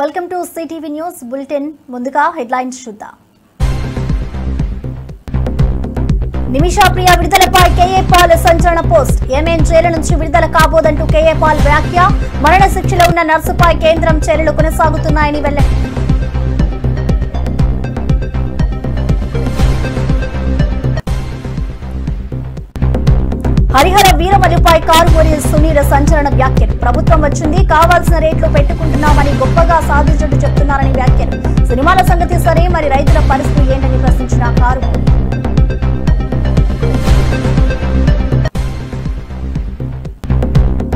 Welcome to CTV news bulletin. ముందుగా headlines చూద్దాం. నిమిషా ప్రియ విడుదలపై KA Paul సంచలన పోస్ట్. ఏమేం జైలు నుంచి విడుదల కాబోదంటూ కేఏ పాల్ వ్యాఖ్య. మరణ శిక్షలో ఉన్న నర్సుపై కేంద్రం చర్యలు కొనసాగుతున్నాయని వెల్లడి. హరిహర వీరమల్లుపై కారుమూరి సునీల్ సంచలన వ్యాఖ్యలు. ప్రభుత్వం వచ్చింది, కావాల్సిన రేట్లు పెట్టుకుంటున్నామని గొప్పగా సాధించుంటూ చెప్తున్నారని వ్యాఖ్యలు. సినిమాల సంగతి సరే, మరి రైతుల పరిస్థితి ఏంటని ప్రశ్నించిన కారుమూరి.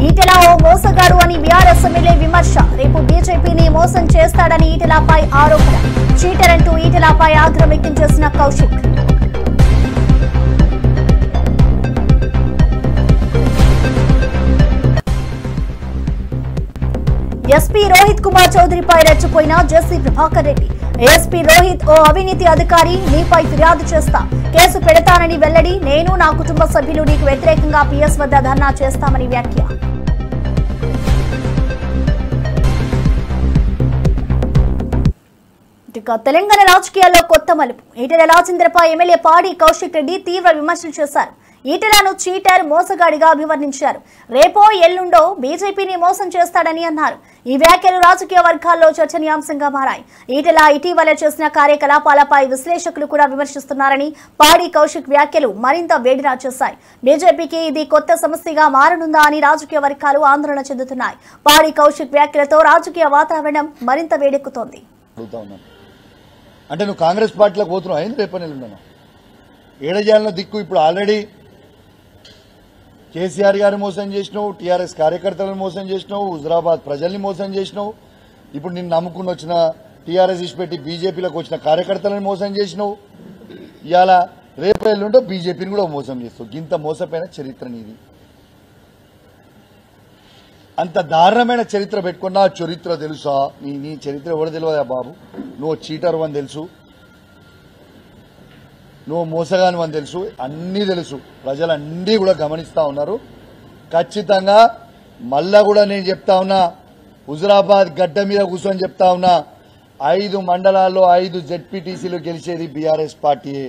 ఈటెల ఓ మోసగాడు అని బీఆర్ఎస్ ఎమ్మెల్యే విమర్శ. రేపు బీజేపీని మోసం చేస్తాడని ఈటెలపై ఆరోపణ. చీటర్ అంటూ ఈటెలపై ఆగ్రహం వ్యక్తం చేసిన కౌశిక్. ఎస్పీ రోహిత్ కుమార్ చౌదరిపై రెచ్చిపోయిన జెసి ప్రభాకర్ రెడ్డి. ఏఎస్పీ రోహిత్ ఓ అవినీతి అధికారి, నీపై ఫిర్యాదు చేస్తా, కేసు పెడతానని వెల్లడి. నేను నా కుటుంబ సభ్యులు నీకు వ్యతిరేకంగా పిఎస్ వద్ద ధర్నా చేస్తామని వ్యాఖ్య. తెలంగాణ రాజకీయాల్లో కొత్త మలుపు. ఈటెల రాజేంద్రపై ఎమ్మెల్యే పాడి కౌశిక్ రెడ్డి తీవ్ర విమర్శలు చేశారు. ఈటెలను చీటర్, మోసగాడిగా అభివర్ణించారు. రేపో ఎల్లుండో బీజేపీని మోసం చేస్తాడని అన్నారు. ఈ వ్యాఖ్యలు రాజకీయ వర్గాల్లో చర్చనీయాంశంగా మారాయి. ఈటెల ఇటీవల చేసిన కార్యకలాపాలపై విశ్లేషకులు కూడా విమర్శిస్తున్నారని పాడి కౌశిక్ వ్యాఖ్యలు మరింత వేడిరా చేశాయి. బీజేపీకి ఇది కొత్త సమస్యగా మారనుందా అని రాజకీయ వర్గాలు ఆందోళన చెందుతున్నాయి. పాడి కౌశిక్ వ్యాఖ్యలతో రాజకీయ వాతావరణం మరింత వేడెక్కుతోంది. అంటే నువ్వు కాంగ్రెస్ పార్టీలోకి పోతున్నావు, అయింది రేపని వెళ్ళున్నాను ఏడజాలలో దిక్కు. ఇప్పుడు ఆల్రెడీ కేసీఆర్ గారిని మోసం చేసినావు, టీఆర్ఎస్ కార్యకర్తలను మోసం చేసినావు, హుజరాబాద్ ప్రజల్ని మోసం చేసినావు. ఇప్పుడు నిన్ను నమ్ముకుని వచ్చిన టీఆర్ఎస్ ఇచ్చిపెట్టి బీజేపీలోకి వచ్చిన కార్యకర్తలను మోసం చేసినావు. ఇవాళ రేపు ఎల్లుంటో బీజేపీని కూడా మోసం చేస్తావు. ఇంత మోసపోయిన చరిత్ర నీది. అంత దారుణమైన చరిత్ర పెట్టుకున్నా చరిత్ర తెలుసా? నీ చరిత్ర ఎవరు తెలియదా బాబు? నువ్వు చీటర్ అని తెలుసు, నువ్వు మోసగాని అని తెలుసు, అన్నీ తెలుసు. ప్రజలన్నీ కూడా గమనిస్తా ఉన్నారు. ఖచ్చితంగా మళ్ళా కూడా నేను చెప్తా ఉన్నా, హుజరాబాద్ గడ్డ మీద కూర్చొని చెప్తా ఉన్నా, 5 మండలాల్లో 5 జెడ్పీటీసీలు గెలిచేది బీఆర్ఎస్ పార్టీయే,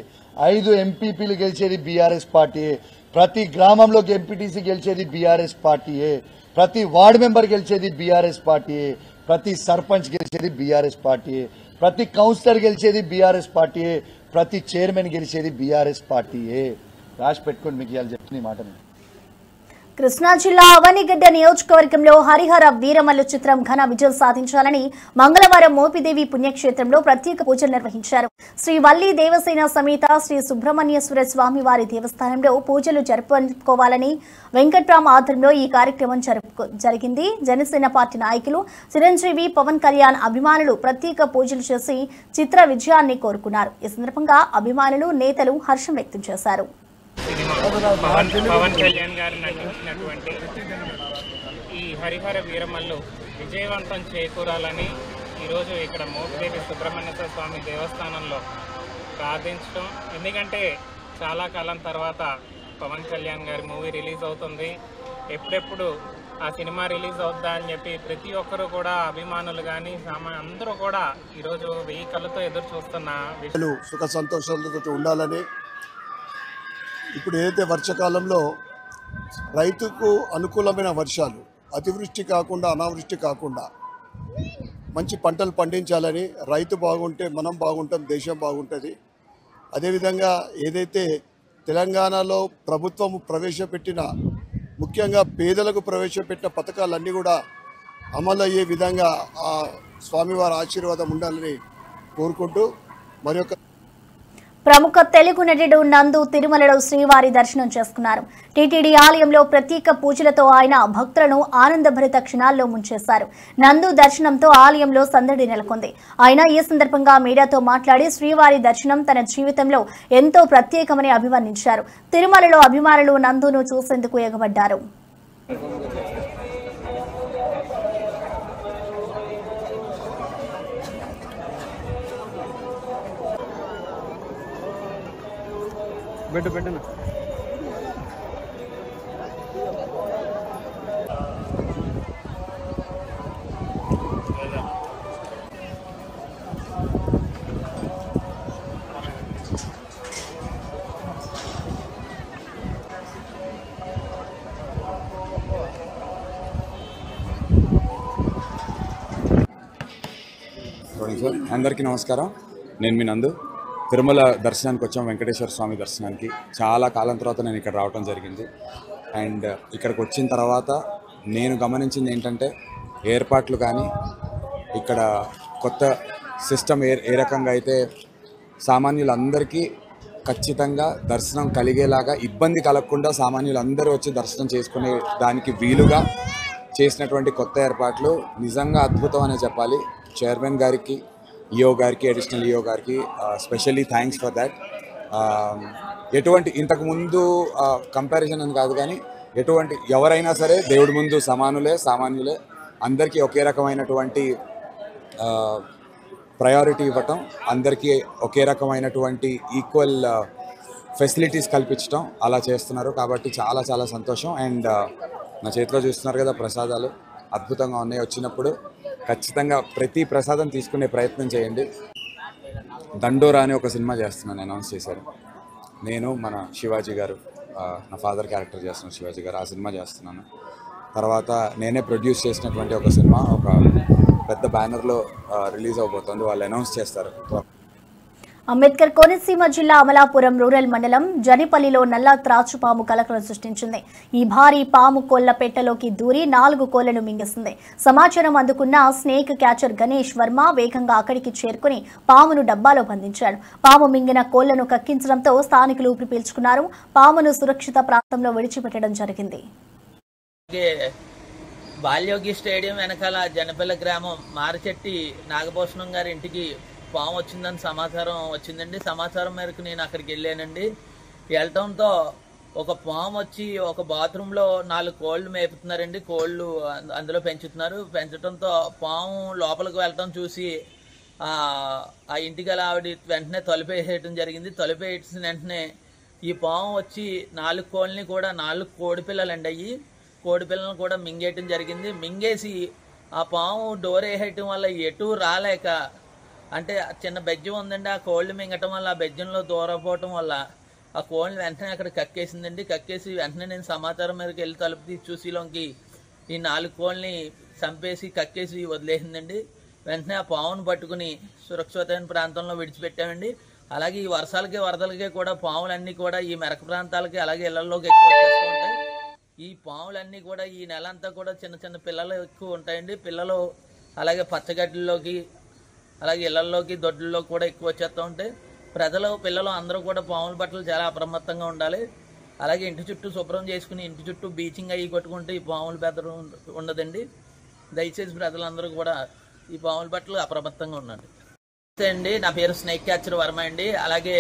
5 ఎంపీపీలు గెలిచేది బీఆర్ఎస్ పార్టీయే, ప్రతి గ్రామంలో ఎంపీటీసీ గెలిచేది బీఆర్ఎస్ పార్టీయే, ప్రతి వార్డు మెంబర్ గెలిచేది బీఆర్ఎస్ పార్టీయే, ప్రతి సర్పంచ్ గెలిచేది బీఆర్ఎస్ పార్టీయే, ప్రతి కౌన్సిలర్ గెలిచేది బీఆర్ఎస్ పార్టీయే, ప్రతి చైర్మన్ గెలిచేది బీఆర్ఎస్ పార్టీయే. రాసి పెట్టుకోండి, మీకు ఇవాళ చెప్తున్న మాట. కృష్ణా జిల్లా అవనిగడ్డ నియోజకవర్గంలో హరిహర వీరమల్లు చిత్రం ఘన విజయం సాధించాలని మంగళవారం మోపిదేవి పుణ్యక్షేత్రంలో ప్రత్యేక పూజలు నిర్వహించారు. శ్రీ వల్లి దేవసేన సమేత శ్రీ సుబ్రహ్మణ్యేశ్వర స్వామి వారి దేవస్థానంలో పూజలు జరుపుకోవాలని వెంకట్రామ్ ఆధ్వర్యంలో ఈ కార్యక్రమం జరిగింది. జనసేన పార్టీ నాయకులు చిరంజీవి, పవన్ కళ్యాణ్ అభిమానులు ప్రత్యేక పూజలు చేసి చిత్ర విజయాన్ని కోరుకున్నారు. ఈ సందర్భంగా అభిమానులు, నేతలు హర్షం వ్యక్తం చేశారు. పవన్ కళ్యాణ్ గారు నటించినటువంటి ఈ హరిహర వీరమల్లు విజయవంతం చేకూరాలని ఈరోజు ఇక్కడ మోపిదేవి సుబ్రహ్మణ్యేశ్వర స్వామి దేవస్థానంలో ప్రార్థించడం. ఎందుకంటే చాలా కాలం తర్వాత పవన్ కళ్యాణ్ గారి మూవీ రిలీజ్ అవుతుంది. ఎప్పుడెప్పుడు ఆ సినిమా రిలీజ్ అవుద్దా అని చెప్పి ప్రతి ఒక్కరు కూడా, అభిమానులు కానీ అందరూ కూడా ఈరోజు 1000 కళ్ళతో ఎదురు చూస్తున్న విషయాలు. సుఖ సంతోషాలతో ఉండాలని, ఇప్పుడు ఏదైతే వర్షాకాలంలో రైతుకు అనుకూలమైన వర్షాలు, అతివృష్టి కాకుండా అనావృష్టి కాకుండా మంచి పంటలు పండించాలని, రైతు బాగుంటే మనం బాగుంటాం, దేశం బాగుంటుంది. అదేవిధంగా ఏదైతే తెలంగాణలో ప్రభుత్వం ప్రవేశపెట్టిన, ముఖ్యంగా పేదలకు ప్రవేశపెట్టిన పథకాలన్నీ కూడా అమలు అయ్యే విధంగా ఆ స్వామివారి ఆశీర్వాదం ఉండాలని కోరుకుంటూ మరొక ప్రముఖ తెలుగు నటుడు నందు తిరుమలలో శ్రీవారి దర్శనం చేసుకున్నారు. టీటీడీ ఆలయంలో ప్రత్యేక పూజలతో ఆయన భక్తులను ఆనందభరిత క్షణాల్లో ముంచేశారు. నందు దర్శనంతో ఆలయంలో సందడి నెలకొంది. ఆయన ఈ సందర్భంగా మీడియాతో మాట్లాడి శ్రీవారి దర్శనం తన జీవితంలో ఎంతో ప్రత్యేకమని అభివర్ణించారు. తిరుమలలో అభిమానులు నందును చూసేందుకు ఎగబడ్డారు. పెట్టు సార్ అందరికీ నమస్కారం. నేను మీ నందు. తిరుమల దర్శనానికి వచ్చాం, వెంకటేశ్వర స్వామి దర్శనానికి. చాలా కాలం తర్వాత నేను ఇక్కడ రావడం జరిగింది. అండ్ ఇక్కడికి వచ్చిన తర్వాత నేను గమనించింది ఏంటంటే ఏర్పాట్లు కానీ ఇక్కడ కొత్త సిస్టమ్ ఏ రకంగా అయితే సామాన్యులందరికీ ఖచ్చితంగా దర్శనం కలిగేలాగా, ఇబ్బంది కలగకుండా సామాన్యులందరూ వచ్చి దర్శనం చేసుకునే దానికి వీలుగా చేసినటువంటి కొత్త ఏర్పాట్లు నిజంగా అద్భుతం అనే చెప్పాలి. చైర్మన్ గారికి, ఈఓ గారికి, అడిషనల్ ఈఓ గారికి స్పెషల్లీ థ్యాంక్స్ ఫర్ దాట్. ఎటువంటి ఇంతకుముందు కంపారిజన్ అని కాదు కానీ ఎటువంటి ఎవరైనా సరే దేవుడి ముందు సామాన్యులే, అందరికీ ఒకే రకమైనటువంటి ప్రయారిటీ ఇవ్వటం, అందరికీ ఒకే రకమైనటువంటి ఈక్వల్ ఫెసిలిటీస్ కల్పించడం అలా చేస్తున్నారు. కాబట్టి చాలా చాలా సంతోషం. అండ్ నా చేతిలో చూస్తున్నారు కదా ప్రసాదాలు, అద్భుతంగా ఉన్నాయి. వచ్చినప్పుడు ఖచ్చితంగా ప్రతి ప్రసాదం తీసుకునే ప్రయత్నం చేయండి. దండోరా అని ఒక సినిమా చేస్తున్నాను, అనౌన్స్ చేశారు. నేను మన శివాజీ గారు, నా ఫాదర్ క్యారెక్టర్ చేస్తున్నాను శివాజీ గారు, ఆ సినిమా చేస్తున్నాను. తర్వాత నేనే ప్రొడ్యూస్ చేసినటువంటి ఒక సినిమా ఒక పెద్ద బ్యానర్లో రిలీజ్ అవబోతుంది, వాళ్ళు అనౌన్స్ చేస్తారు. అంబేద్కర్ కోనసీమ జిల్లా అమలాపురం రూరల్ మండలం జనిపల్లిలో నల్ల త్రాచుపాము కలకలం సృష్టించింది. ఈ భారీ పాము కోళ్ల పెట్టలోకి దూరి 4 కోళ్లను మింగేసింది. సమాచారం అందుకున్న స్నేక్ క్యాచర్ గణేష్ వర్మ వేగంగా అక్కడికి చేరుకుని పామును డబ్బాలో బంధించాడు. పాము మింగిన కోళ్లను కక్కించడంతో స్థానికులు ఊపిరి పీల్చుకున్నారు. పామును సురక్షిత ప్రాంతంలో విడిచిపెట్టడం జరిగింది. బాల్యోగి స్టేడియం వెనకాల జనపల్లి గ్రామం మారిచెట్టి నాగభూషణం గారి ఇంటికి పాము వచ్చిందని సమాచారం వచ్చిందండి. సమాచారం మేరకు నేను అక్కడికి వెళ్ళానండి. వెళ్ళటంతో ఒక పాము వచ్చి ఒక బాత్రూంలో 4 కోళ్లు మేపుతున్నారండి. కోళ్లు అందులో పెంచడంతో పాము లోపలికి వెళ్ళటం చూసి ఆ ఇంటికి గల ఆవిడ వెంటనే తలుపేసేయటం జరిగింది. తలుపేసిన వెంటనే ఈ పాము వచ్చి 4 కోళ్ళని కూడా 4 కోడి పిల్లలండి అయ్యి కోడి పిల్లలను కూడా మింగేయటం జరిగింది. మింగేసి ఆ పాము డోర్ వేసేయటం వల్ల ఎటు రాలేక, అంటే చిన్న బెజ్జం ఉందండి, ఆ కోళ్ళు మింగటం వల్ల ఆ బెజ్జంలో దూరపోవటం వల్ల ఆ కోళ్ళని వెంటనే అక్కడ కక్కేసిందండి. కక్కేసి వెంటనే నేను సమాచారం మేరకు వెళ్ళి తలుపు తీసి చూసిలోకి ఈ 4 కోళ్ళని చంపేసి కక్కేసి వదిలేసిందండి. వెంటనే ఆ పామును పట్టుకుని సురక్షితమైన ప్రాంతంలో విడిచిపెట్టామండి. అలాగే ఈ వర్షాలకి వరదలకి కూడా పాములన్నీ కూడా ఈ మెరక ప్రాంతాలకి అలాగే ఇళ్లలోకి ఎక్కువ వచ్చేస్తూ ఉంటాయి. ఈ పాములన్నీ కూడా ఈ నెల అంతా కూడా చిన్న చిన్న పిల్లలు ఎక్కువ ఉంటాయండి. పిల్లలు అలాగే పచ్చగడ్డల్లోకి అలాగే ఇళ్లల్లోకి దొడ్లలోకి కూడా ఎక్కువ వచ్చేస్తూ ఉంటాయి. పిల్లలు అందరూ కూడా పాముల పట్ల చాలా అప్రమత్తంగా ఉండాలి. అలాగే ఇంటి చుట్టూ శుభ్రం చేసుకుని ఇంటి చుట్టూ బీచింగ్ అయ్యి కొట్టుకుంటే ఈ పాముల బెదరు ఉండదండి. దయచేసి ప్రజలందరూ కూడా ఈ పాముల పట్ల అప్రమత్తంగా ఉండండి. అండి, నా పేరు స్నేక్ క్యాచర్ వర్మ అండి. అలాగే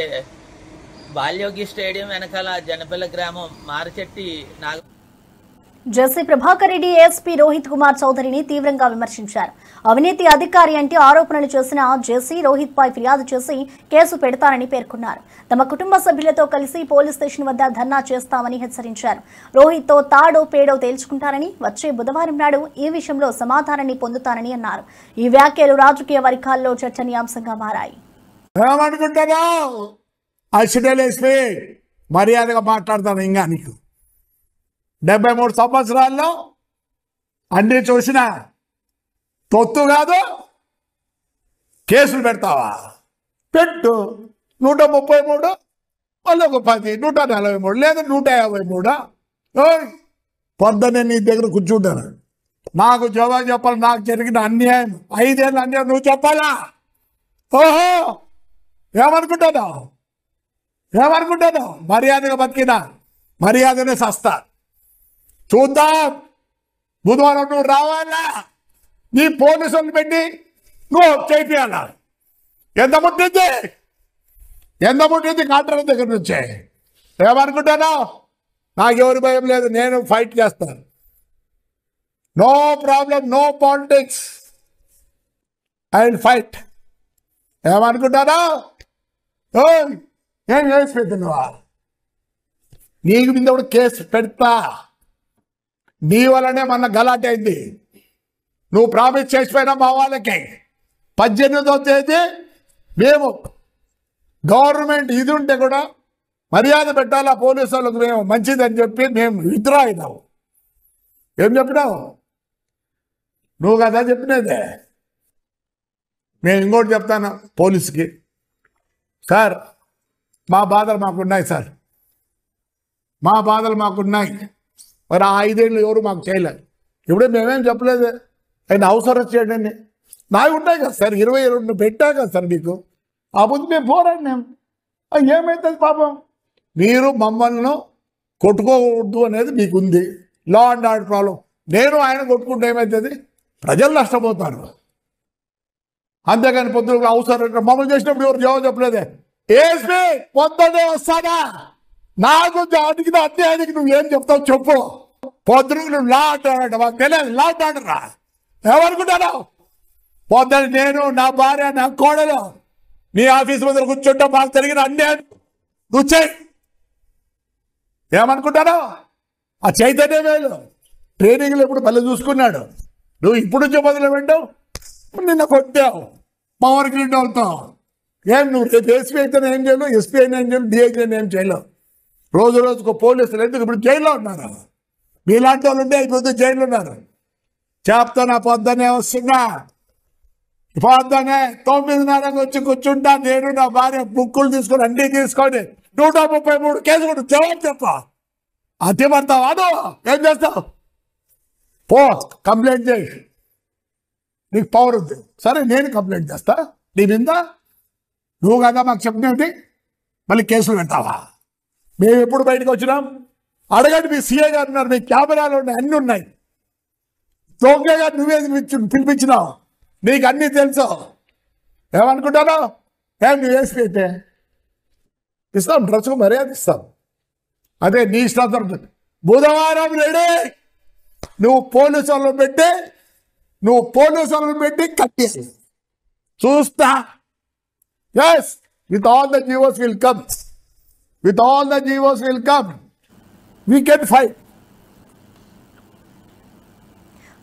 బాల్యోగి స్టేడియం వెనకాల జనపల్లి గ్రామం మారిచెట్టి జెసి ప్రభాకర్ రెడ్డి ఏఎస్పీ రోహిత్ కుమార్ చౌదరిని తీవ్రంగా విమర్శించారు. అవినీతి అధికారి అంటే ఆరోపణలు చేసిన జెసి రోహిత్ పై ఫిర్యాదు చేసి కేసు పెడతారని పేర్కొన్నారు. తమ కుటుంబ సభ్యులతో కలిసి పోలీస్ స్టేషన్ వద్ద ధర్నా చేస్తామని హెచ్చరించారు. రోహిత్ తో తాడో పేడో తేల్చుకుంటారని, వచ్చే బుధవారం నాడు ఈ విషయంలో సమాధానాన్ని పొందుతారని అన్నారు. ఈ వ్యాఖ్యలు రాజకీయ వర్గాల్లో చర్చనీయాంశంగా మారాయి. మర్యాదగా మాట్లాడతాను. ఇంకా నీకు 73 సంవత్సరాల్లో అన్నీ చూసినా తొత్తు కాదు, కేసులు పెడతావా? పెట్టు. 133 మళ్ళీ ఒక 10, 143 లేదా 153. పొద్దున్నే నీ దగ్గర కూర్చుంటాను. నాకు జవాబు చెప్పాలి. నాకు జరిగిన అన్యాయం 5 ఏళ్ళ అన్యాయం నువ్వు చెప్పాలా? ఓహో, ఏమనుకుంటావు? మర్యాదగా బతికినా మర్యాదనే సస్తా. చూద్దాం, బుధవారం నువ్వు రావాలా? నీ పోలీసులు పెట్టి నువ్వు చేయాలా? ఎంత ముట్టింది కాంట్రాక్టర్ దగ్గర నుంచే. ఏమనుకుంటాను? నాకెవరి భయం లేదు, నేను ఫైట్ చేస్తాను. No problem, no politics, I will fight. ఏమనుకుంటాను? ఏం కేసు పెడుతున్నావా? నీకు మీద కూడా కేసు పెడతా. నీ వల్లనే మన గలాట అయింది. నువ్వు ప్రామిస్ చేసిపోయినా మా వాళ్ళకి 18వ తేదీ మేము గవర్నమెంట్ ఇది ఉంటే కూడా మర్యాద పెట్టాలా పోలీసు వాళ్ళకు, మేము మంచిదని చెప్పి మేము విత్డ్రా అయినాము. ఏం చెప్పినావు? నువ్వు కదా చెప్పినదే. నేను ఇంకోటి చెప్తాను పోలీసుకి, సార్ మా బాధలు మాకున్నాయి సార్, మా బాధలు మాకున్నాయి. మరి ఆ 5 ఏళ్ళు ఎవరు మాకు చేయలేదు. ఇప్పుడే మేమేం చెప్పలేదు, ఆయన అవసరం చేయడండి నాకు ఉంటాయి కదా సార్. 22 పెట్టా కదా సార్ మీకు. ఆ ముందు మేము పోరాడినాం, ఏమవుతుంది పాపం. మీరు మమ్మల్ని కొట్టుకోకూడదు అనేది మీకు ఉంది, లా అండ్ ఆర్డర్ ప్రాబ్లం. నేను ఆయన కొట్టుకుంటే ఏమవుతుంది, ప్రజలు నష్టపోతారు. అంతేగాని పొద్దున అవసరం మమ్మల్ని చేసినప్పుడు ఎవరు జవాబు చెప్పలేదే. ఏసీ పొద్దునే వస్తానా, నాకు అడిగిన అన్యాయానికి నువ్వేం చెప్తావు చెప్పు. పొద్దున నువ్వు లా అంటాడు, మాకు తెలియదు లా అంటాడరా ఏమనుకుంటాను. పొద్దున నేను, నా భార్య, నా కోడలు నీ ఆఫీస్ ముందర కూర్చుంటా, మాకు జరిగిన అన్యాయం నువ్వు చేయి. ఏమనుకుంటాను. ఆ చైతన్య వేలు ట్రైనింగ్లో ఇప్పుడు మళ్ళీ చూసుకున్నాడు. నువ్వు ఇప్పుడు నుంచి మొదలు పెట్టావు, నిన్న కొట్టావు మా వరకు నిండు అవుతావు. ఏం నువ్వు రేపు ఎస్పీ అయితే ఏం చేయలేవు, ఎస్పీ అయినా ఏం చేయలేవు, డిఐజీ అయినా ఏం చేయలేవు. రోజు రోజుకు పోలీసులు ఎందుకు ఇప్పుడు జైల్లో ఉన్నారు. మీలాంటి వాళ్ళు ఉంటే ఇప్పుడు జైల్లో ఉన్నారు. చెప్తాను పొద్దునే వస్తున్నా, పొద్దునే 9:30 వచ్చి కూర్చుంటా. నేను నా భార్య బుక్కులు తీసుకొని అన్నీ తీసుకొని 133 కేసు కూడా జవాబు చెప్పా. అతి పడతావు అదో ఏం చేస్తావు, పో కంప్లైంట్ చేయి, నీకు పవర్ ఉంది. సరే నేను కంప్లైంట్ చేస్తా నీ మీద, నువ్వు కదా మాకు చెప్పినది మళ్ళీ కేసులు పెడతావా. మేము ఎప్పుడు బయటకు వచ్చినాం అడగండి. మీ సీఏ గారు ఉన్నారు, మీ కెమెరాలు ఉన్నాయి, అన్నీ ఉన్నాయి. దొంగ గారు నువ్వే పిలిపించినావు, నీకు అన్నీ తెలుసు. ఏమనుకుంటాను. ఏం నువ్వు వేసి అయితే ఇస్తాం, డ్రెస్కు మర్యాద ఇస్తాం. అదే నీ ఇష్టం. బుధవారం రెడీ, నువ్వు పోలీసు వాళ్ళని పెట్టి కట్టేసి చూస్తా. Yes, with all the GOs will come. We can fight.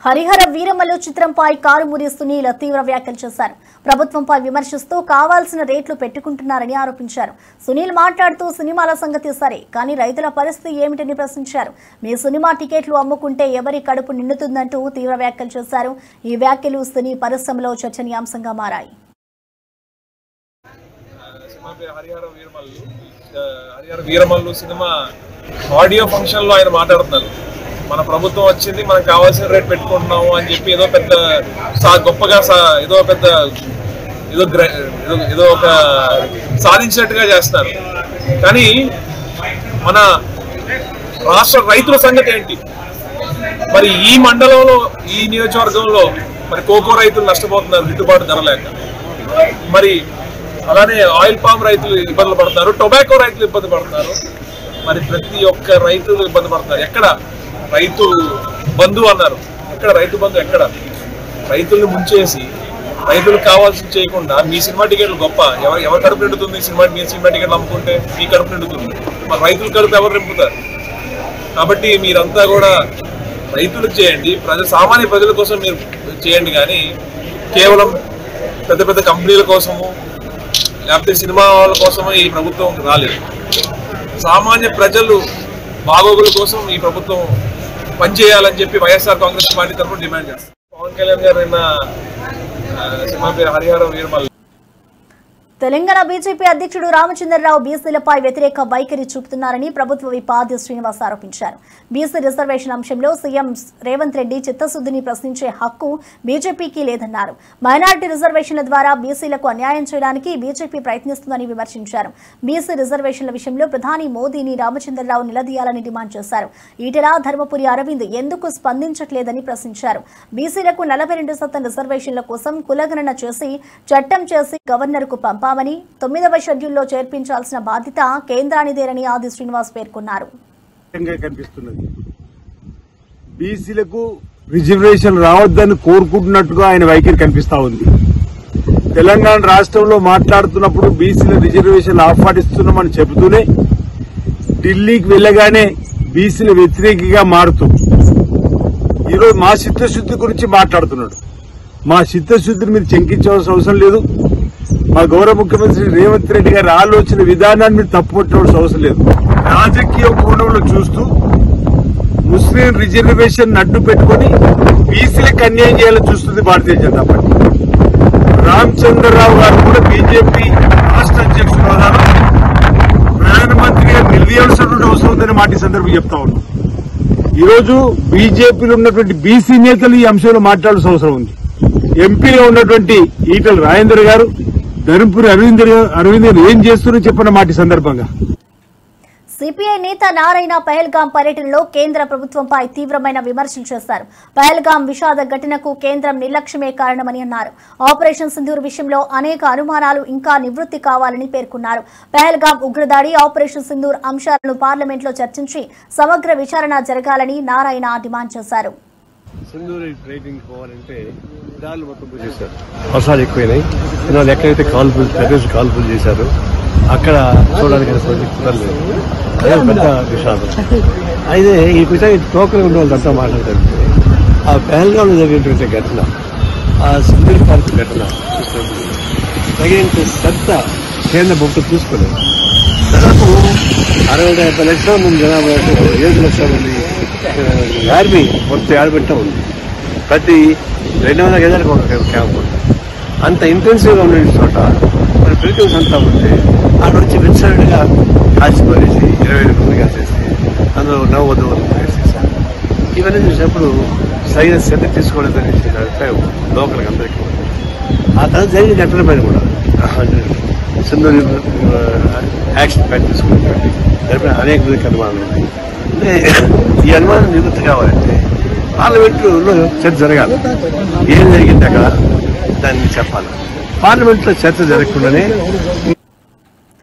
Hari Hara Veera Mallu చిత్రంపై కారుమూరి సునీల్ తీవ్ర వ్యాఖ్యలు చేశారు. ప్రభుత్వంపై విమర్శిస్తూ కావాల్సిన రేట్లు పెట్టుకుంటున్నారని ఆరోపించారు. సునీల్ మాట్లాడుతూ సినిమాల సంగతి సరే, కానీ రైతుల పరిస్థితి ఏమిటని ప్రశ్నించారు. మీ సినిమా టికెట్లు అమ్ముకుంటే ఎవరి కడుపు నిండుతుందంటూ తీవ్ర వ్యాఖ్యలు చేశారు. ఈ వ్యాఖ్యలు సినీ పరిశ్రమలో చర్చనీయాంశంగా మారాయి. Harihara Veeramallu cinema audio function లో ఆయన మాట్లాడుతున్నారు. మన ప్రభుత్వం వచ్చింది, మనకు కావాల్సిన రేట్ పెట్టుకుంటున్నాము అని చెప్పి ఏదో పెద్ద గొప్పగా ఏదో ఒక సాధించినట్టుగా చేస్తారు. కానీ మన రాష్ట్ర రైతుల సంగతి ఏంటి? మరి ఈ మండలంలో, ఈ నియోజకవర్గంలో మరి కోకో రైతులు నష్టపోతున్నారు గిట్టుబాటు ధర లేక. మరి అలానే ఆయిల్ పామ్ రైతులు ఇబ్బందులు పడుతున్నారు, టొబాకో రైతులు ఇబ్బంది పడుతున్నారు. మరి ప్రతి ఒక్క రైతులు ఇబ్బంది పడుతున్నారు. ఎక్కడ రైతు బంధు అన్నారు, ఎక్కడ రైతు బంధు? ఎక్కడ రైతుల్ని ముంచేసి రైతులకు కావాల్సింది చేయకుండా మీ సినిమా టికెట్లు గొప్ప, ఎవరి కడుపు నిండుతుంది? మీ సినిమా టికెట్లు అమ్ముకుంటే మీ కడుపు నిండుతుంది, మరి రైతుల కడుపు ఎవరు నింపుతారు? కాబట్టి మీరంతా కూడా రైతులకు చేయండి, సామాన్య ప్రజల కోసం మీరు చేయండి. కానీ కేవలం పెద్ద పెద్ద కంపెనీల కోసము లేకపోతే సినిమా వాళ్ళ కోసము ఈ ప్రభుత్వం రాలేదు. సామాన్య ప్రజలు బాగోగుల కోసం ఈ ప్రభుత్వం పనిచేయాలని చెప్పి వైఎస్ఆర్ కాంగ్రెస్ పార్టీ తరఫున డిమాండ్ చేస్తారు. పవన్ కళ్యాణ్ గారు నిన్న సినిమా పేరు హరిహర వీరమల్లు. తెలంగాణ బీజేపీ అధ్యక్షుడు రామచంద్రరావు బీసీలపై వ్యతిరేక వైఖరి చూపుతున్నారని ప్రభుత్వ విప్ ఆది శ్రీనివాస్ ఆరోపించారు. బీసీ రిజర్వేషన్ అంశంలో సీఎం రేవంత్ రెడ్డి చిత్తశుద్ధిని ప్రశ్నించే హక్కు బీజేపీకి లేదన్నారు. మైనారిటీ రిజర్వేషన్ల ద్వారా బీసీలకు అన్యాయం చేయడానికి బీజేపీ ప్రయత్నిస్తుందని విమర్శించారు. బీసీ రిజర్వేషన్ల విషయంలో ప్రధాని మోదీని రామచంద్రరావు నిలదీయాలని డిమాండ్ చేశారు. ఈటెల, ధర్మపురి అరవింద్ ఎందుకు స్పందించట్లేదని ప్రశ్నించారు. బీసీలకు 42% రిజర్వేషన్ల కోసం కులగణన చేసి చట్టం చేసి గవర్నర్కు పంపారు. 9వ షెడ్యూల్లో చేర్పించాల్సిన బాధ్యత కేంద్రానిదేనని ఆది శ్రీనివాస్ పేర్కొన్నారు. బీసీలకు రిజర్వేషన్ రావద్దని కోరుకుంటున్నట్టుగా ఆయన వైఖరి కనిపిస్తా ఉంది. తెలంగాణ రాష్ట్రంలో మాట్లాడుతున్నప్పుడు బీసీల రిజర్వేషన్ ఆహ్వానిస్తున్నామని చెబుతూనే ఢిల్లీకి వెళ్లగానే బీసీల వ్యతిరేకిగా మారుతూ ఈరోజు మా చిత్తశుద్ధి గురించి మాట్లాడుతున్నాడు. మా చిత్తశుద్ధిని మీరు శంకించవలసిన అవసరం లేదు. మా గౌరవ ముఖ్యమంత్రి రేవంత్ రెడ్డి గారి ఆలోచన విధానాన్ని మీరు తప్పుపట్టవలసిన అవసరం లేదు. రాజకీయ కోణంలో చూస్తూ ముస్లిం రిజర్వేషన్ అడ్డు పెట్టుకుని బీసీలకు అన్యాయం చేయాలని చూస్తుంది భారతీయ జనతా పార్టీ. రామ్ రామచంద్రరావు గారు కూడా బీజేపీ రాష్ట్ర అధ్యక్షుడు హోదాలో ప్రధానమంత్రిగా నిలదీయాల్సినటువంటి అవసరం ఉందని మాట ఈ సందర్భంగా చెప్తా ఉన్నాం. ఈరోజు బీజేపీలో ఉన్నటువంటి బీసీ నేతలు ఈ అంశంలో మాట్లాడాల్సిన అవసరం ఉంది. ఎంపీగా ఉన్నటువంటి ఈటల రాజేందర్ గారు, ధర్మపురి అరవింద్ గారు ఏం చేస్తున్నారో చెప్పిన మాట ఈ సందర్భంగా. సిపిఐ నేత నారాయణ పహల్గాం పర్యటనలో కేంద్ర ప్రభుత్వంపై తీవ్రమైన విమర్శలు చేశారు. పహల్గాం విషాద ఘటనకు కేంద్రం నిర్లక్ష్యమే కారణమని అన్నారు. ఆపరేషన్ సింధూర్ విషయంలో అనేక అనుమానాలు ఇంకా నివృత్తి కావాలని పేర్కొన్నారు. పహల్గాం ఉగ్రదాడి, ఆపరేషన్ సింధూర్ అంశాలను పార్లమెంట్లో చర్చించి సమగ్ర విచారణ జరగాలని నారాయణ డిమాండ్ చేశారు. సింధూరి ట్రైనింగ్ పోవాలంటే దారులు మొత్తం చేశారు, వర్షాలు ఎక్కువైనాయి. ఇవాళ ఎక్కడైతే టెర్రరిస్ట్ కాల్పులు చేశారో అక్కడ చూడడానికి కుదరలేదు. అదే పెద్ద విషాదం. అయితే ఈ విధంగా టోకన్ ఉన్న వాళ్ళంతా మాట్లాడతారు. ఆ పహల్గాంలో జరిగినటువంటి ఘటన, ఆ సింధూరి పార్క్ ఘటన చూసినప్పుడు తగినంత శ్రద్ధ కేంద్ర ప్రభుత్వం తీసుకోలేదు. దాదాపు 60-70 లక్షల మంది జనాభా, 7 లక్షల మంది ఆర్మీ మొత్తం ఆడబెట్ట ఉంది. ప్రతి 200 గజాలకు ఒక క్యాంప్ ఉంది. అంత ఇంటెన్సివ్గా ఉండే చోట మరి పిలికల్స్ అంతా ఉంటే అక్కడ వచ్చి విచ్చలవిడిగా కాల్చిపోయేసి 20 మంది కాల్చేసి అందులో నవ్వద్దు వేసేసారు. ఇవన్నీ చూసినప్పుడు సరైన శ్రద్ధ తీసుకోవడం అభిప్రాయం లోకల్కి అందరికీ ఉంది. ఆ తర్వాత జరిగిన ఘటన పైన కూడా సింధూరి యాక్షన్ ప్లాన్ తీసుకున్నటువంటి దానిపైన అనేక విధంగా అనుమానాలు ఉన్నాయి. అంటే ఈ అనుమానం నివృత్తి కావాలంటే పార్లమెంట్లో చర్చ జరగాలి. ఏం జరిగిందాక దాన్ని చెప్పాలి. పార్లమెంట్లో చర్చ జరగకుండానే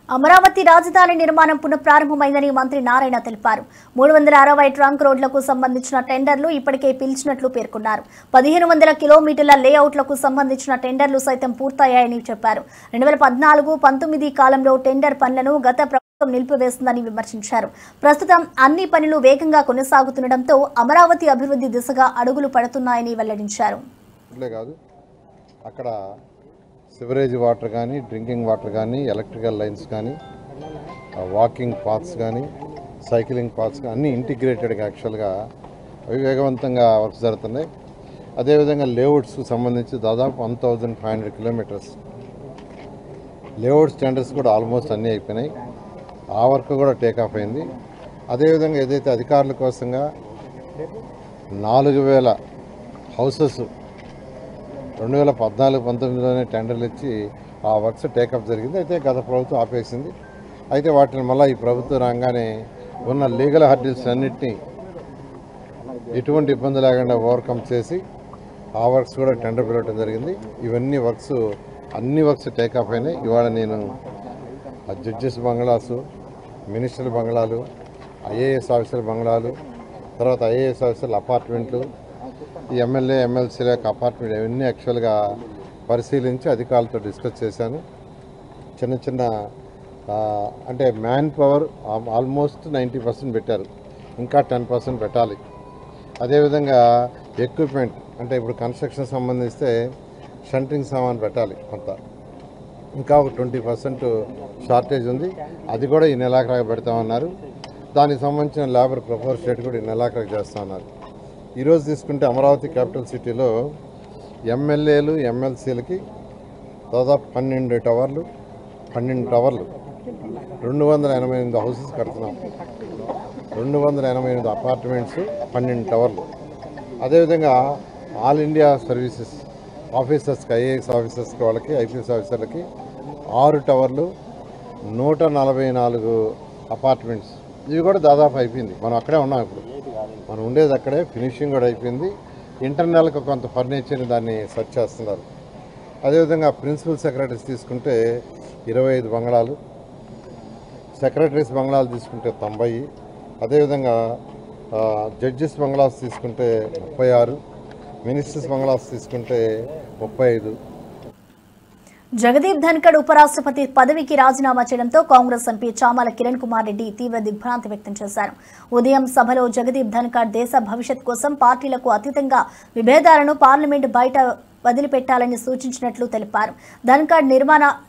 అమరావతి రాజధాని నిర్మాణం పునఃప్రారంభమైందని మంత్రి నారాయణ తెలిపారు. 360 ట్రంక్ రోడ్లకు సంబంధించిన టెండర్లు ఇప్పటికే పిలిచినట్లు పేర్కొన్నారు. 1500 కిలోమీటర్ల లేఅవుట్లకు సంబంధించిన టెండర్లు సైతం పూర్తయ్యాయని చెప్పారు. 2014-19 కాలంలో టెండర్ పనులను గత ప్రభుత్వం నిలిపివేసిందని విమర్శించారు. ప్రస్తుతం అన్ని పనులు వేగంగా కొనసాగుతుండటంతో అమరావతి అభివృద్ధి దిశగా అడుగులు పడుతున్నాయని వెల్లడించారు. అక్కడ సివరేజ్ వాటర్ కానీ, డ్రింకింగ్ వాటర్ కానీ, ఎలక్ట్రికల్ లైన్స్ కానీ, వాకింగ్ పాత్స్ కానీ, సైక్లింగ్ పాత్స్ కానీ అన్నీ ఇంటిగ్రేటెడ్గా యాక్చువల్గా అవి వేగవంతంగా వర్క్స్ జరుగుతున్నాయి. అదేవిధంగా లేఅవుట్స్కు సంబంధించి దాదాపు 1500 కిలోమీటర్స్ లేఅవుట్ స్టాండర్డ్స్ కూడా ఆల్మోస్ట్ అన్నీ అయిపోయినాయి. ఆ వర్క్ కూడా టేకాఫ్ అయింది. అదేవిధంగా ఏదైతే అధికారుల కోసంగా 4000 హౌసెస్ 2014-19లోనే టెండర్లు ఇచ్చి ఆ వర్క్స్ టేకప్ జరిగింది. అయితే గత ప్రభుత్వం ఆపేసింది. అయితే వాటిని మళ్ళీ ఈ ప్రభుత్వం రాగానే ఉన్న లీగల్ హర్డిల్స్ అన్నింటినీ ఎటువంటి ఇబ్బంది లేకుండా ఓవర్కమ్ చేసి ఆ వర్క్స్ కూడా టెండర్ పిలవడం జరిగింది. ఇవన్నీ వర్క్స్ అన్ని వర్క్స్ టేకప్ అయినాయి. ఇవాళ నేను జడ్జెస్ బంగ్లాసు, మినిస్టర్ల బంగ్లాలు, ఐఏఎస్ ఆఫీసర్ల బంగ్లాలు, తర్వాత ఐఏఎస్ ఆఫీసర్ల అపార్ట్మెంట్లు, ఈ ఎమ్మెల్యే ఎమ్మెల్సీల యొక్క అపార్ట్మెంట్ ఇవన్నీ యాక్చువల్గా పరిశీలించి అధికారులతో డిస్కస్ చేశాను. చిన్న అంటే మ్యాన్ పవర్ ఆల్మోస్ట్ 90% పెట్టారు, ఇంకా 10% పెట్టాలి. అదేవిధంగా ఎక్విప్మెంట్ అంటే ఇప్పుడు కన్స్ట్రక్షన్ సంబంధిస్తే షంటింగ్ సామాన్ పెట్టాలి కొంత, ఇంకా ఒక 20% షార్టేజ్ ఉంది. అది కూడా ఈ నెలాఖరుగా పెడతామన్నారు. దానికి సంబంధించిన లేబర్ ప్రపోజ్ రేట్ కూడా ఈ నెలాఖరుగా చేస్తామన్నారు. ఈరోజు తీసుకుంటే అమరావతి క్యాపిటల్ సిటీలో ఎమ్మెల్యేలు ఎమ్మెల్సీలకి దాదాపు 12 టవర్లు 288 హౌసెస్ కడుతున్నాం, 288 అపార్ట్మెంట్స్, 12 టవర్లు. అదేవిధంగా ఆల్ ఇండియా సర్వీసెస్ ఆఫీసర్స్కి, ఐఏఎస్ ఆఫీసర్స్కి, వాళ్ళకి ఐపీఎస్ ఆఫీసర్లకి 6 టవర్లు, 144 అపార్ట్మెంట్స్. ఇవి కూడా దాదాపు అయిపోయింది. మనం అక్కడే ఉన్నాం. ఇప్పుడు మనం ఉండేది అక్కడే, ఫినిషింగ్ కూడా అయిపోయింది. ఇంటర్నల్గా కొంత ఫర్నిచర్ని దాన్ని సెర్చ్ చేస్తున్నారు. అదేవిధంగా ప్రిన్సిపల్ సెక్రటరీస్ తీసుకుంటే 25 బంగ్లాలు, సెక్రటరీస్ బంగ్లాలు తీసుకుంటే 90, అదేవిధంగా జడ్జెస్ బంగ్లాస్ తీసుకుంటే 36, మినిస్టర్స్ బంగ్లాస్ తీసుకుంటే 35. జగదీప్ ధన్కడ్ ఉపరాష్ట్రపతి పదవికి రాజీనామా చేయడంతో కాంగ్రెస్ ఎంపీ చామల కిరణ్ కుమార్ రెడ్డి తీవ్ర దిగ్భ్రాంతి వ్యక్తం చేశారు. ఉదయం సభలో జగదీప్ ధన్కడ్ దేశ భవిష్యత్ కోసం పార్టీలకు అతీతంగా విభేదాలను పార్లమెంటు బయట వదిలిపెట్టాలని సూచించినట్లు తెలిపారు. ధన్కడ్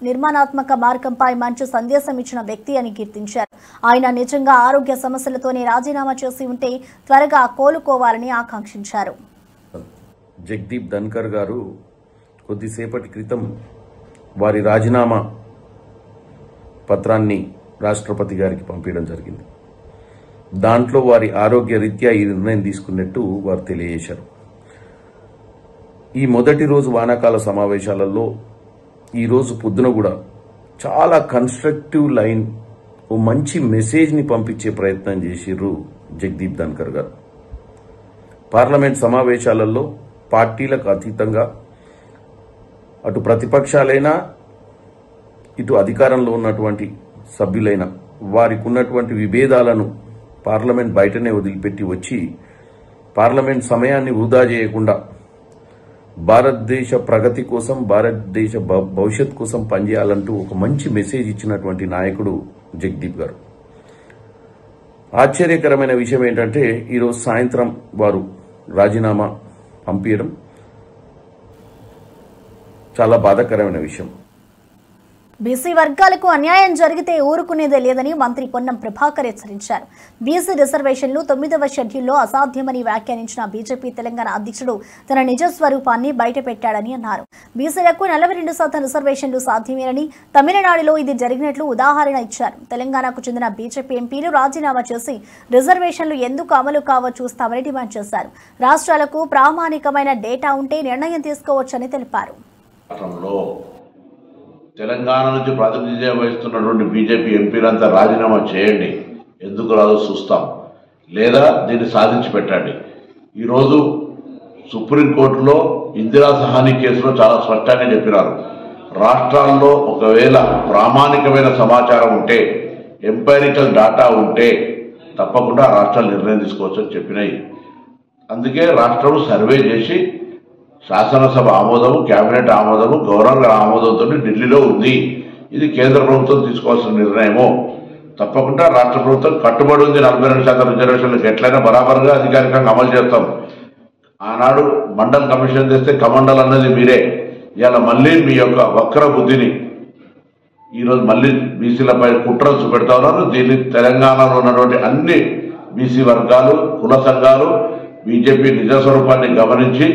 నిర్మాణాత్మక మార్గంపై మంచి సందేశం ఇచ్చిన వ్యక్తి అని కీర్తించారు. ఆయన నిజంగా ఆరోగ్య సమస్యలతోనే రాజీనామా చేసి ఉంటే త్వరగా కోలుకోవాలని ఆకాంక్షించారు. జగదీప్ ధన్కర్ గారు కొద్దిసేపటి క్రితం వారి రాజీనామా పత్రాన్ని రాష్ట్రపతి గారికి పంపించడం జరిగింది. దాంట్లో వారి ఆరోగ్య రీత్యా ఈ నిర్ణయం తీసుకున్నట్టు వారు తెలియజేశారు. ఈ మొదటి రోజు వానాకాల సమావేశాలలో ఈరోజు పొద్దున కూడా చాలా కన్స్ట్రక్టివ్ లైన్, ఓ మంచి మెసేజ్ని పంపించే ప్రయత్నం చేసిర్రు జగదీప్ ధన్కర్ గారు. పార్లమెంట్ సమావేశాలలో పార్టీలకు అతీతంగా అటు ప్రతిపక్షాలైనా ఇటు అధికారంలో ఉన్నటువంటి సభ్యులైనా వారికి ఉన్నటువంటి విభేదాలను పార్లమెంట్ బయటనే వదిలిపెట్టి వచ్చి పార్లమెంట్ సమయాన్ని వృధా చేయకుండా భారతదేశ ప్రగతి కోసం, భారతదేశ భవిష్యత్ కోసం పనిచేయాలంటూ ఒక మంచి మెసేజ్ ఇచ్చినటువంటి నాయకుడు జగదీప్ గారు. ఆశ్చర్యకరమైన విషయం ఏంటంటే ఈరోజు సాయంత్రం వారు రాజీనామా పంపించడం చాలా బాధాకరమైన విషయం. బీసీ వర్గాలకు అన్యాయం జరిగితే ఊరుకునేదే లేదని మంత్రి పొన్నం ప్రభాకర్ హెచ్చరించారు. బీసీ రిజర్వేషన్లు 9వ షెడ్యూల్లో అసాధ్యమని వ్యాఖ్యానించిన బీజేపీ తెలంగాణ అధ్యక్షుడు తన నిజ స్వరూపాన్ని బయటపెట్టాడని అన్నారు. బీసీలకు 42% రిజర్వేషన్లు సాధ్యమేనని, తమిళనాడులో ఇది జరిగినట్లు ఉదాహరణ ఇచ్చారు. తెలంగాణకు చెందిన బీజేపీ ఎంపీలు రాజీనామా చేసి రిజర్వేషన్లు ఎందుకు అమలు కావో చూస్తామని డిమాండ్ చేశారు. రాష్ట్రాలకు ప్రామాణికమైన డేటా ఉంటే నిర్ణయం తీసుకోవచ్చని తెలిపారు. తెలంగాణ నుంచి ప్రాతినిధ్యం వహిస్తున్నటువంటి బీజేపీ ఎంపీలంతా రాజీనామా చేయండి, ఎందుకు రాదో చూస్తాం, లేదా దీన్ని సాధించి పెట్టండి. ఈరోజు సుప్రీంకోర్టులో ఇందిరా సహాని కేసులో చాలా స్పష్టంగా చెప్పినారు. రాష్ట్రాల్లో ఒకవేళ ప్రామాణికమైన సమాచారం ఉంటే, ఎంపైరికల్ డాటా ఉంటే తప్పకుండా రాష్ట్రాలు నిర్ణయం తీసుకోవచ్చని చెప్పినాయి. అందుకే రాష్ట్రం సర్వే చేసి శాసనసభ ఆమోదము, కేబినెట్ ఆమోదము, గవర్నర్ ఆమోదంతో ఢిల్లీలో ఉంది. ఇది కేంద్ర ప్రభుత్వం తీసుకోవాల్సిన నిర్ణయము. తప్పకుండా రాష్ట్ర ప్రభుత్వం కట్టుబడి ఉంది. 42% రిజర్వేషన్లకు ఎట్లయినా బరాబర్గా అధికారికంగా అమలు చేస్తాం. ఆనాడు మండల్ కమిషన్ చేస్తే కమండల్ అన్నది మీరే. ఇవాళ మళ్ళీ మీ యొక్క వక్ర బుద్ధిని ఈరోజు మళ్ళీ బీసీలపై కుట్రలు చూపెడతా ఉన్నారు. దీన్ని తెలంగాణలో ఉన్నటువంటి అన్ని బీసీ వర్గాలు, కుల సంఘాలు బీజేపీ నిజ స్వరూపాన్ని గమనించి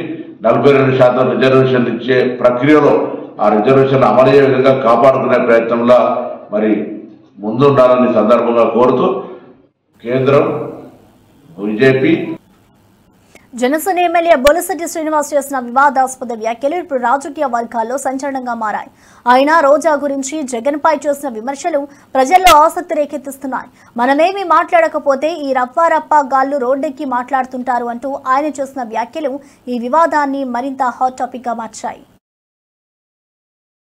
42% రిజర్వేషన్లు ఇచ్చే ప్రక్రియలో ఆ రిజర్వేషన్ అమలయ్యే విధంగా కాపాడుకునే ప్రయత్నంలో మరి ముందుండాలని సందర్భంగా కోరుతూ కేంద్రం, బీజేపీ, జనసేన ఎమ్మెల్యే బొలిశెట్టి శ్రీనివాస్ చేసిన వివాదాస్పద వ్యాఖ్యలు ఇప్పుడు రాజకీయ వర్గాల్లో సంచలనంగా మారాయి. ఆయన రోజా గురించి జగన్ పై చేసిన విమర్శలు ప్రజల్లో ఆసక్తి రేకెత్తిస్తున్నాయి. మనమేమీ మాట్లాడకపోతే ఈ రప్పా గాళ్లు రోడ్డెక్కి మాట్లాడుతుంటారు అంటూ ఆయన చేసిన వ్యాఖ్యలు ఈ వివాదాన్ని మరింత హాట్ టాపిక్ గా మార్చాయి.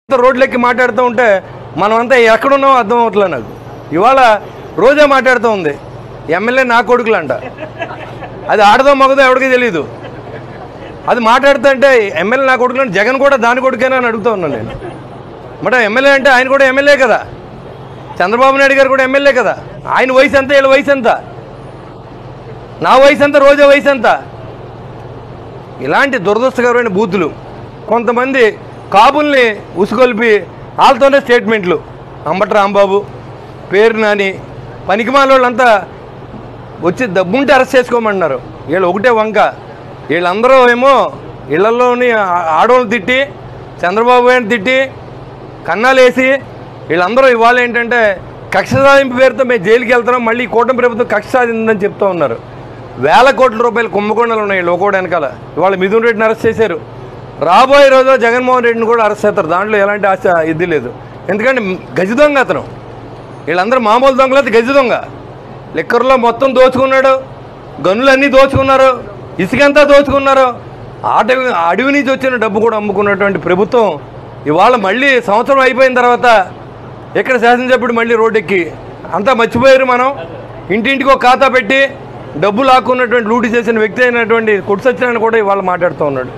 రోడ్లెక్కి మాట్లాడుతూ ఉంటే మనమంతా ఎక్కడున్నామో అర్థం అవట్లేదు నాకు. ఇవాళ రోజా మాట్లాడుతూ ఉంది, ఎమ్మెల్యే నా కొడుకులంట. అది ఆడదో మగదో ఎవరికీ తెలియదు. అది మాట్లాడుతుంటే ఎమ్మెల్యే నా కొడుకులు అంటే జగన్ కూడా దాని కొడుకేనా అని అడుగుతూ ఉన్నాను నేను. మరి ఎమ్మెల్యే అంటే ఆయన కూడా ఎమ్మెల్యే కదా, చంద్రబాబు నాయుడు గారు కూడా ఎమ్మెల్యే కదా. ఆయన వయసు ఎంత, వీళ్ళ వయసు ఎంత, నా వయసు ఎంత, రోజా వయసు ఎంత? ఇలాంటి దురదృష్టకరమైన బూతులు కొంతమంది కాపుల్ని ఉసుగొల్పి వాళ్ళతోనే స్టేట్మెంట్లు. అంబటి రాంబాబు, పేరు నాని, పనికిమాల వాళ్ళంతా వచ్చి దబ్బుంటే అరెస్ట్ చేసుకోమన్నారు. వీళ్ళు ఒకటే వంక. వీళ్ళందరూ ఏమో ఇళ్లలోని ఆడవాళ్ళు తిట్టి, చంద్రబాబు గారిని తిట్టి, కన్నాలేసి వీళ్ళందరూ ఇవాళ ఏంటంటే కక్ష సాధింపు పేరుతో మేము జైలుకి వెళ్తున్నాం, మళ్ళీ కూటమి ప్రభుత్వం కక్ష సాధిందని చెప్తూ ఉన్నారు. వేల కోట్ల రూపాయలు కుంభకోణాలు ఉన్నాయి లోకోడ వెనకాల. ఇవాళ మిథున్ రెడ్డిని అరెస్ట్ చేశారు. రాబోయే రోజు జగన్మోహన్ రెడ్డిని కూడా అరెస్ట్ చేస్తారు. దాంట్లో ఎలాంటి ఆశ ఇది లేదు. ఎందుకంటే గజ దొంగ అతను. వీళ్ళందరూ మామూలు దొంగలైతే గజ దొంగ. లిక్కర్లో మొత్తం దోచుకున్నాడు, గనులన్నీ దోచుకున్నారు, ఇసుకంతా దోచుకున్నారు. అడవి నుంచి వచ్చిన డబ్బు కూడా అమ్ముకున్నటువంటి ప్రభుత్వం ఇవాళ మళ్ళీ సంవత్సరం అయిపోయిన తర్వాత ఇక్కడ శాసనసభ్యుడు మళ్ళీ రోడ్డెక్కి అంతా మర్చిపోయారు. మనం ఇంటింటికి ఒక ఖాతా పెట్టి డబ్బు లాక్కున్నటువంటి లూటీ చేసిన వ్యక్తి అయినటువంటి కొట్టు సత్యనారాయణ కూడా ఇవాళ మాట్లాడుతూ ఉన్నాడు.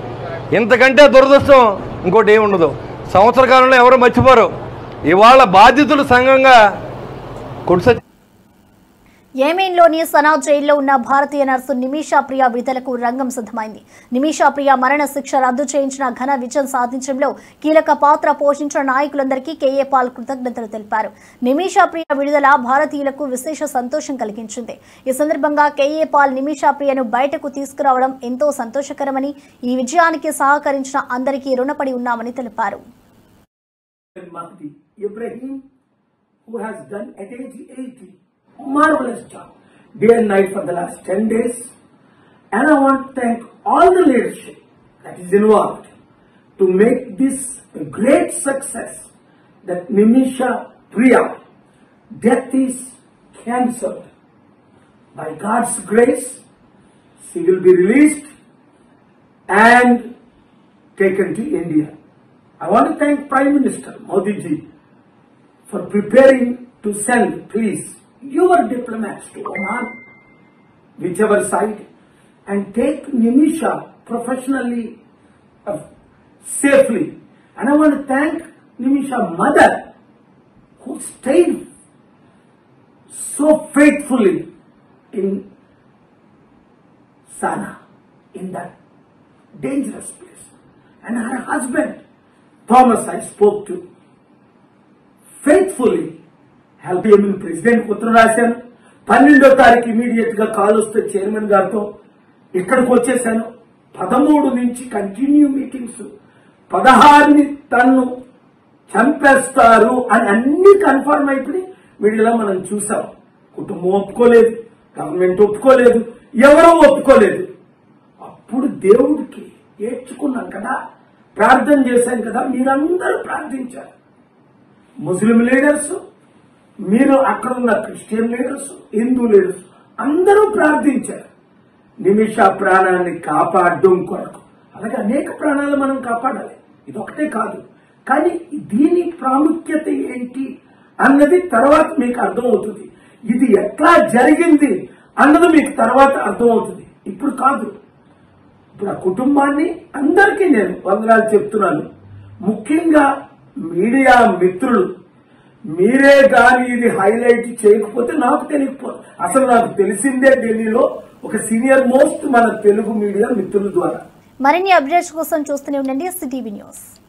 ఇంతకంటే దురదృష్టం ఇంకోటి ఏముండదు. సంవత్సర కాలంలో ఎవరు మర్చిపోరు. ఇవాళ బాధితులు సంఘంగా కొట్టు యెమెన్లోని సనా జైల్లో ఉన్న భారతీయ నర్సు నిమిషా ప్రియ విడుదలకు రంగం సిద్ధమైంది. నిమిషా ప్రియ మరణ శిక్ష రద్దు చేయించిన ఘన విజయం సాధించడంలో కీలక పాత్ర పోషించిన నాయకులందరికీ కేఏ పాల్ కృతజ్ఞతలు తెలిపారు. నిమిషా ప్రియ విడుదల భారతీయులకు విశేష సంతోషం కలిగించింది. ఈ సందర్భంగా కేఏ పాల్ నిమిషా ప్రియను బయటకు తీసుకురావడం ఎంతో సంతోషకరమని, ఈ విజయానికి సహకరించిన అందరికీ రుణపడి ఉన్నామని తెలిపారు. Mahdi Ibrahim, who has done at age 80 marvelous job day and night for the last 10 days. And I want to thank all the leadership that is involved to make this a great success, that Nimisha Priya death is cancelled. By God's grace, she will be released and taken to India. I want to thank Prime Minister Modi ji for preparing to send, please, your diplomats to Oman, whichever side, and take Nimisha professionally, safely. And I want to thank Nimisha's mother, who stayed so faithfully in Sana, in that dangerous place. And her husband, Thomas, I spoke to, faithfully help him in President ఉత్తరం రాశాను. 12వ తారీఖు immediate గా call వస్తే chairman గారితో ఇక్కడికి వచ్చేసాను. 13 నుంచి continue meetings, 16ని తన్ను చంపేస్తారు అని అన్ని కన్ఫర్మ్ అయిపోయి మీడియాలో మనం చూసాం. కుటుంబం ఒప్పుకోలేదు, గవర్నమెంట్ ఒప్పుకోలేదు, ఎవరూ ఒప్పుకోలేదు. అప్పుడు దేవుడికి ఏడ్చుకున్నాం కదా, ప్రార్థన చేశాం కదా, మీరందరూ ప్రార్థించారు. ముస్లిం లీడర్స్, మీరు అక్కడ ఉన్న క్రిస్టియన్ లీడర్స్, హిందూ లీడర్స్ అందరూ ప్రార్థించారు నిమిష ప్రాణాన్ని కాపాడడం కొరకు. అలాగే అనేక ప్రాణాలు మనం కాపాడాలి, ఇది ఒకటే కాదు. కానీ దీని ప్రాముఖ్యత ఏంటి అన్నది తర్వాత మీకు అర్థమవుతుంది. ఇది ఎట్లా జరిగింది అన్నది మీకు తర్వాత అర్థమవుతుంది, ఇప్పుడు కాదు. ఇప్పుడు ఆ కుటుంబాన్ని అందరికీ నేను వందనాలు చెప్తున్నాను. ముఖ్యంగా మీడియా మిత్రులు, మీరే కానీ ఇది హైలైట్ చేయకపోతే నాకు తెలియకపోతే, అసలు నాకు తెలిసిందే ఢిల్లీలో ఒక సీనియర్ మోస్ట్ మన తెలుగు మీడియా మిత్రుల ద్వారా. మరిన్ని అప్డేట్స్ కోసం చూస్తూనే ఉండండి సిటీవీ న్యూస్.